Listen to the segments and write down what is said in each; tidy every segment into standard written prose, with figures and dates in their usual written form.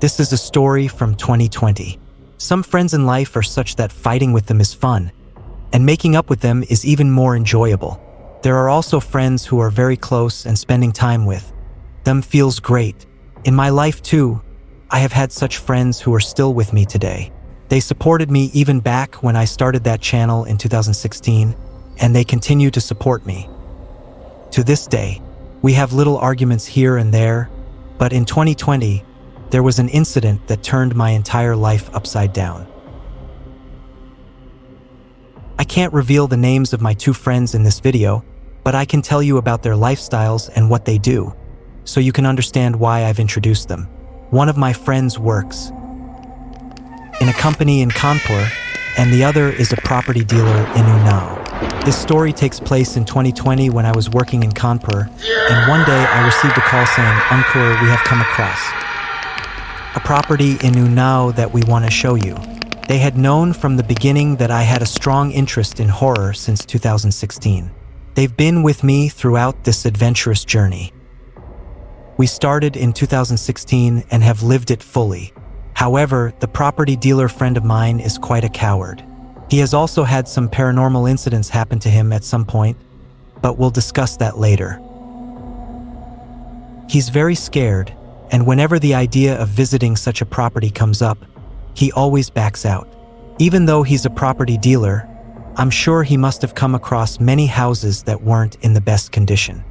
This is a story from 2020. Some friends in life are such that fighting with them is fun, and making up with them is even more enjoyable. There are also friends who are very close, and spending time with them feels great. In my life too, I have had such friends who are still with me today. They supported me even back when I started that channel in 2016, and they continue to support me. To this day, we have little arguments here and there, but in 2020, there was an incident that turned my entire life upside down. I can't reveal the names of my two friends in this video, but I can tell you about their lifestyles and what they do, so you can understand why I've introduced them. One of my friends works in a company in Kanpur, and the other is a property dealer in Unnao. This story takes place in 2020 when I was working in Kanpur, and one day I received a call saying, "Ankur, we have come across a property in Unnao that we want to show you." They had known from the beginning that I had a strong interest in horror since 2016. They've been with me throughout this adventurous journey. We started in 2016 and have lived it fully. However, the property dealer friend of mine is quite a coward. He has also had some paranormal incidents happen to him at some point, but we'll discuss that later. He's very scared, and whenever the idea of visiting such a property comes up, he always backs out. Even though he's a property dealer, I'm sure he must have come across many houses that weren't in the best condition.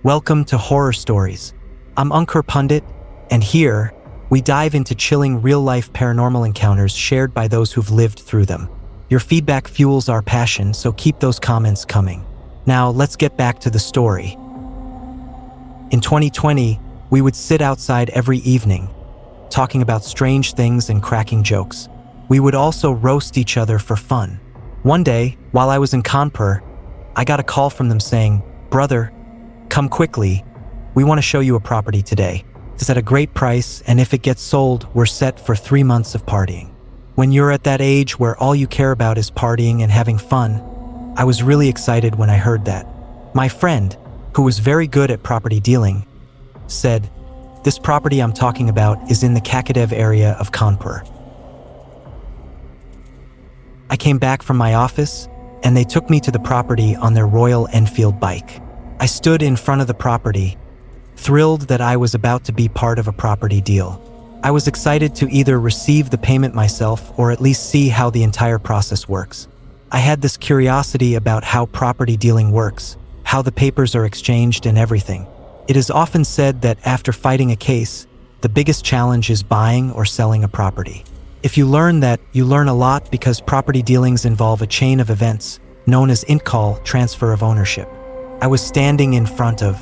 Welcome to Horror Stories. I'm Ankur Pundit, and here, we dive into chilling real-life paranormal encounters shared by those who've lived through them. Your feedback fuels our passion, so keep those comments coming. Now, let's get back to the story. In 2020, we would sit outside every evening, talking about strange things and cracking jokes. We would also roast each other for fun. One day, while I was in Kanpur, I got a call from them saying, "Brother, come quickly. We want to show you a property today. It's at a great price, and if it gets sold, we're set for 3 months of partying." When you're at that age where all you care about is partying and having fun, I was really excited when I heard that. My friend, who was very good at property dealing, said, "This property I'm talking about is in the Kakadev area of Kanpur." I came back from my office, and they took me to the property on their Royal Enfield bike. I stood in front of the property, thrilled that I was about to be part of a property deal. I was excited to either receive the payment myself or at least see how the entire process works. I had this curiosity about how property dealing works, how the papers are exchanged and everything. It is often said that after fighting a case, the biggest challenge is buying or selling a property. If you learn that, you learn a lot, because property dealings involve a chain of events known as INCAL, transfer of ownership. I was standing in front of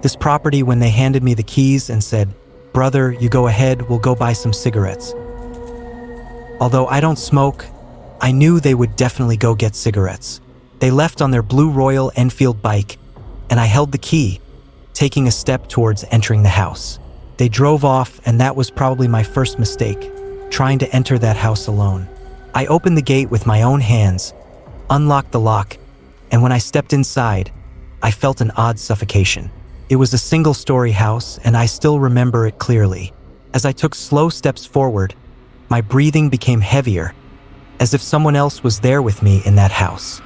this property when they handed me the keys and said, "Brother, you go ahead, we'll go buy some cigarettes." Although I don't smoke, I knew they would definitely go get cigarettes. They left on their blue Royal Enfield bike, and I held the key, taking a step towards entering the house. They drove off, and that was probably my first mistake, trying to enter that house alone. I opened the gate with my own hands, unlocked the lock, and when I stepped inside, I felt an odd suffocation. It was a single-story house, and I still remember it clearly. As I took slow steps forward, my breathing became heavier, as if someone else was there with me in that house.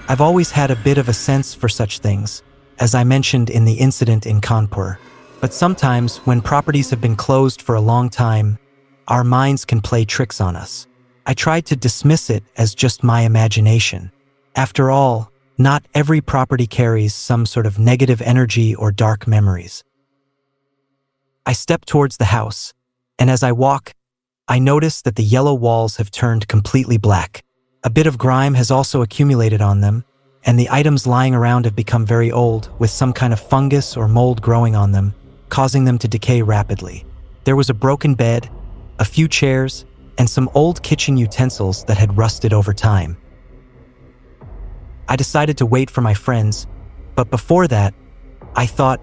I've always had a bit of a sense for such things, as I mentioned in the incident in Kanpur. But sometimes, when properties have been closed for a long time, our minds can play tricks on us. I tried to dismiss it as just my imagination. After all, not every property carries some sort of negative energy or dark memories. I step towards the house, and as I walk, I notice that the yellow walls have turned completely black. A bit of grime has also accumulated on them, and the items lying around have become very old, with some kind of fungus or mold growing on them, causing them to decay rapidly. There was a broken bed, a few chairs, and some old kitchen utensils that had rusted over time. I decided to wait for my friends, but before that, I thought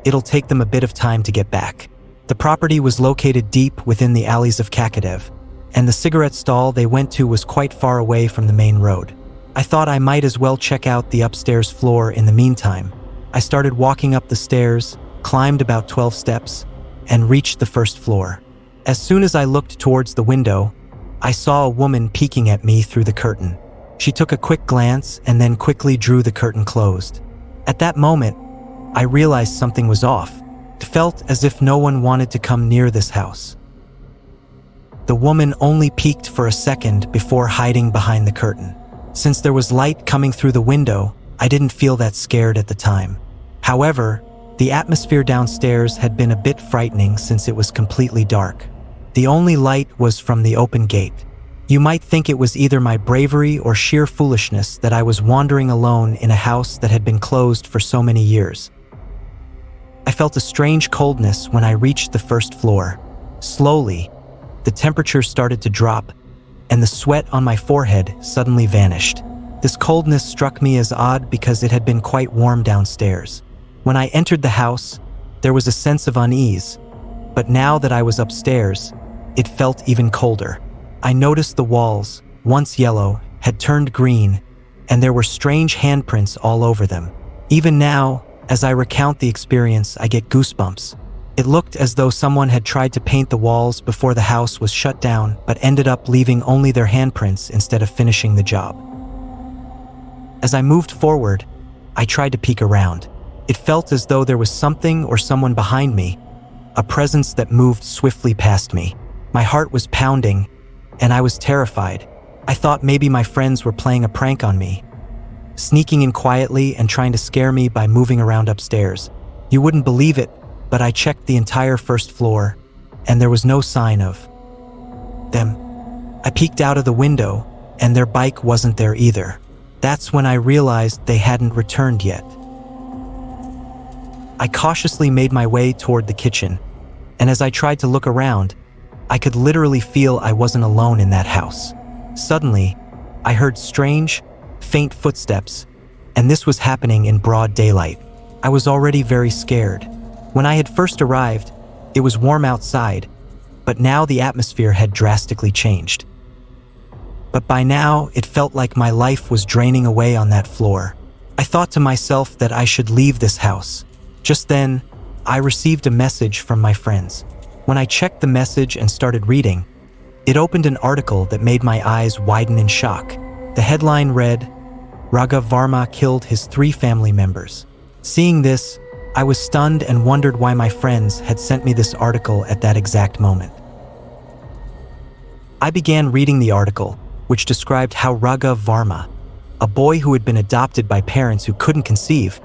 it'll take them a bit of time to get back. The property was located deep within the alleys of Kakadev, and the cigarette stall they went to was quite far away from the main road. I thought I might as well check out the upstairs floor in the meantime. I started walking up the stairs, climbed about 12 steps, and reached the first floor. As soon as I looked towards the window, I saw a woman peeking at me through the curtain. She took a quick glance and then quickly drew the curtain closed. At that moment, I realized something was off. It felt as if no one wanted to come near this house. The woman only peeked for a second before hiding behind the curtain. Since there was light coming through the window, I didn't feel that scared at the time. However, the atmosphere downstairs had been a bit frightening since it was completely dark. The only light was from the open gate. You might think it was either my bravery or sheer foolishness that I was wandering alone in a house that had been closed for so many years. I felt a strange coldness when I reached the first floor. Slowly, the temperature started to drop, and the sweat on my forehead suddenly vanished. This coldness struck me as odd because it had been quite warm downstairs. When I entered the house, there was a sense of unease, but now that I was upstairs, it felt even colder. I noticed the walls, once yellow, had turned green, and there were strange handprints all over them. Even now, as I recount the experience, I get goosebumps. It looked as though someone had tried to paint the walls before the house was shut down, but ended up leaving only their handprints instead of finishing the job. As I moved forward, I tried to peek around. It felt as though there was something or someone behind me, a presence that moved swiftly past me. My heart was pounding, and I was terrified. I thought maybe my friends were playing a prank on me, sneaking in quietly and trying to scare me by moving around upstairs. You wouldn't believe it, but I checked the entire first floor, and there was no sign of them. I peeked out of the window, and their bike wasn't there either. That's when I realized they hadn't returned yet. I cautiously made my way toward the kitchen, and as I tried to look around, I could literally feel I wasn't alone in that house. Suddenly, I heard strange, faint footsteps, and this was happening in broad daylight. I was already very scared. When I had first arrived, it was warm outside, but now the atmosphere had drastically changed. But by now, it felt like my life was draining away on that floor. I thought to myself that I should leave this house. Just then, I received a message from my friends. When I checked the message and started reading, it opened an article that made my eyes widen in shock. The headline read, "Raghav Verma killed his 3 family members." Seeing this, I was stunned and wondered why my friends had sent me this article at that exact moment. I began reading the article, which described how Raghav Verma, a boy who had been adopted by parents who couldn't conceive,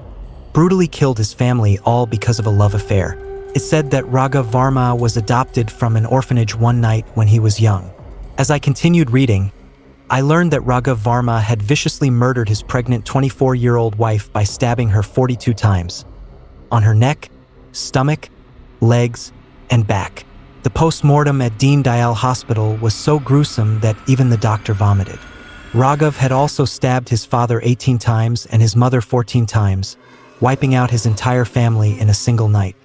brutally killed his family all because of a love affair. It said that Raghav Verma was adopted from an orphanage one night when he was young. As I continued reading, I learned that Raghav Verma had viciously murdered his pregnant 24-year-old wife by stabbing her 42 times. On her neck, stomach, legs, and back. The post-mortem at Deen Dayal Hospital was so gruesome that even the doctor vomited. Raghav had also stabbed his father 18 times and his mother 14 times, wiping out his entire family in a single night.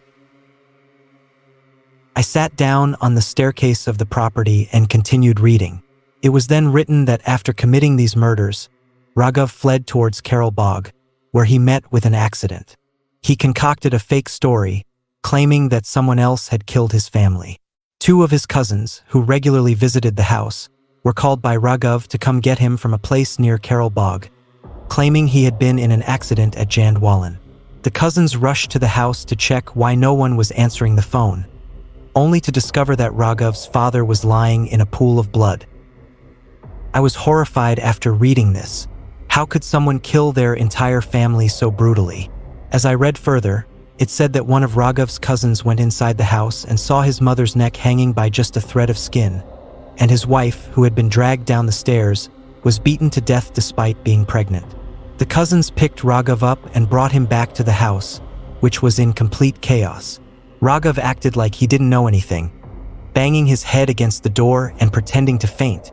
I sat down on the staircase of the property and continued reading. It was then written that after committing these murders, Raghav fled towards Carol Bog, where he met with an accident. He concocted a fake story, claiming that someone else had killed his family. 2 of his cousins, who regularly visited the house, were called by Raghav to come get him from a place near Carol Bog, claiming he had been in an accident at Jandwalan. The cousins rushed to the house to check why no one was answering the phone, only to discover that Raghav's father was lying in a pool of blood. I was horrified after reading this. How could someone kill their entire family so brutally? As I read further, it said that one of Raghav's cousins went inside the house and saw his mother's neck hanging by just a thread of skin, and his wife, who had been dragged down the stairs, was beaten to death despite being pregnant. The cousins picked Raghav up and brought him back to the house, which was in complete chaos. Raghav acted like he didn't know anything, banging his head against the door and pretending to faint.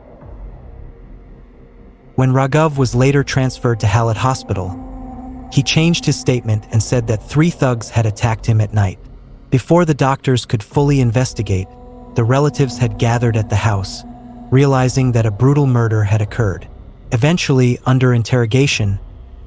When Raghav was later transferred to Hallet Hospital, he changed his statement and said that 3 thugs had attacked him at night. Before the doctors could fully investigate, the relatives had gathered at the house, realizing that a brutal murder had occurred. Eventually, under interrogation,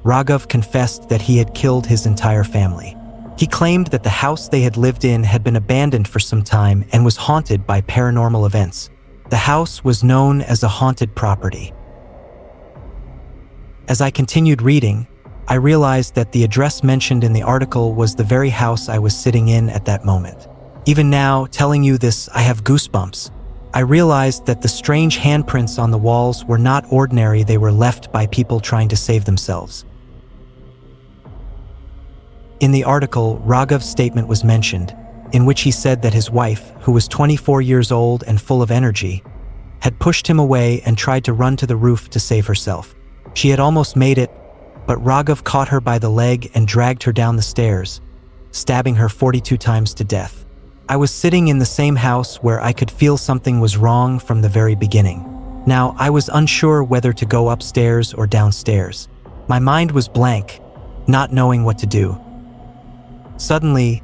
Raghav confessed that he had killed his entire family. He claimed that the house they had lived in had been abandoned for some time and was haunted by paranormal events. The house was known as a haunted property. As I continued reading, I realized that the address mentioned in the article was the very house I was sitting in at that moment. Even now, telling you this, I have goosebumps. I realized that the strange handprints on the walls were not ordinary, they were left by people trying to save themselves. In the article, Raghav's statement was mentioned, in which he said that his wife, who was 24 years old and full of energy, had pushed him away and tried to run to the roof to save herself. She had almost made it, but Raghav caught her by the leg and dragged her down the stairs, stabbing her 42 times to death. I was sitting in the same house where I could feel something was wrong from the very beginning. Now, I was unsure whether to go upstairs or downstairs. My mind was blank, not knowing what to do. Suddenly,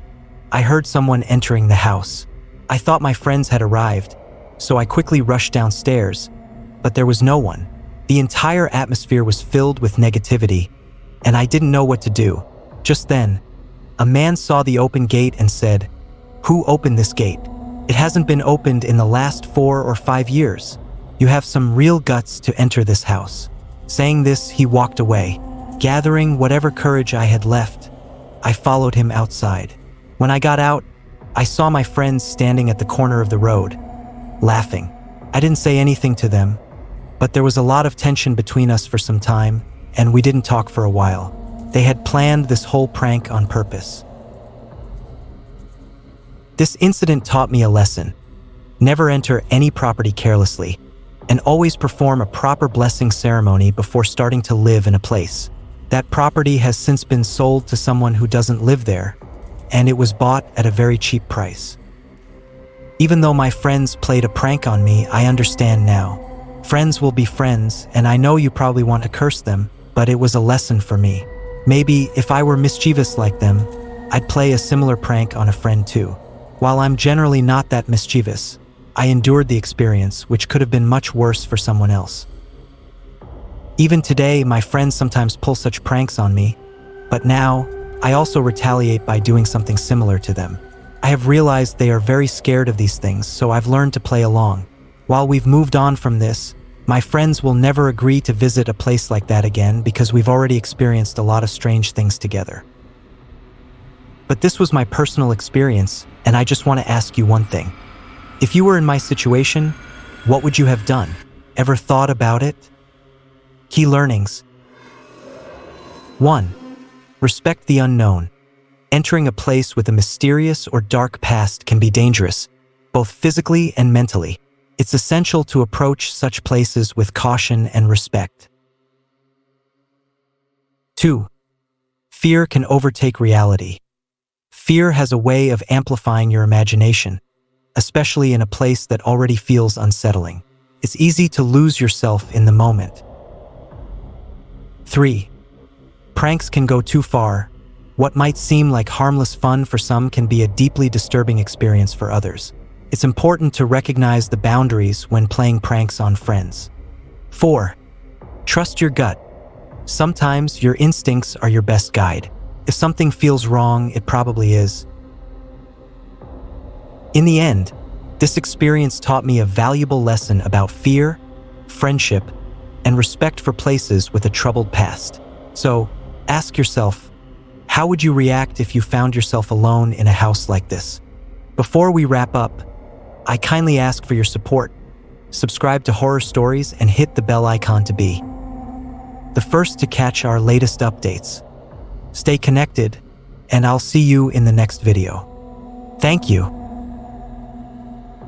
I heard someone entering the house. I thought my friends had arrived, so I quickly rushed downstairs, but there was no one. The entire atmosphere was filled with negativity, and I didn't know what to do. Just then, a man saw the open gate and said, "Who opened this gate? It hasn't been opened in the last 4 or 5 years. You have some real guts to enter this house." Saying this, he walked away. Gathering whatever courage I had left, I followed him outside. When I got out, I saw my friends standing at the corner of the road, laughing. I didn't say anything to them, but there was a lot of tension between us for some time, and we didn't talk for a while. They had planned this whole prank on purpose. This incident taught me a lesson. Never enter any property carelessly, and always perform a proper blessing ceremony before starting to live in a place. That property has since been sold to someone who doesn't live there, and it was bought at a very cheap price. Even though my friends played a prank on me, I understand now. Friends will be friends, and I know you probably want to curse them, but it was a lesson for me. Maybe if I were mischievous like them, I'd play a similar prank on a friend too. While I'm generally not that mischievous, I endured the experience, which could have been much worse for someone else. Even today, my friends sometimes pull such pranks on me, but now, I also retaliate by doing something similar to them. I have realized they are very scared of these things, so I've learned to play along. While we've moved on from this, my friends will never agree to visit a place like that again because we've already experienced a lot of strange things together. But this was my personal experience, and I just want to ask you one thing. If you were in my situation, what would you have done? Ever thought about it? Key learnings. 1. Respect the unknown. Entering a place with a mysterious or dark past can be dangerous, both physically and mentally. It's essential to approach such places with caution and respect. 2. Fear can overtake reality. Fear has a way of amplifying your imagination, especially in a place that already feels unsettling. It's easy to lose yourself in the moment. 3. Pranks can go too far. What might seem like harmless fun for some can be a deeply disturbing experience for others. It's important to recognize the boundaries when playing pranks on friends. 4. Trust your gut. Sometimes your instincts are your best guide. If something feels wrong, it probably is. In the end, this experience taught me a valuable lesson about fear, friendship, and respect for places with a troubled past. So, ask yourself, how would you react if you found yourself alone in a house like this? Before we wrap up, I kindly ask for your support. Subscribe to Horror Stories and hit the bell icon to be the first to catch our latest updates. Stay connected, and I'll see you in the next video. Thank you.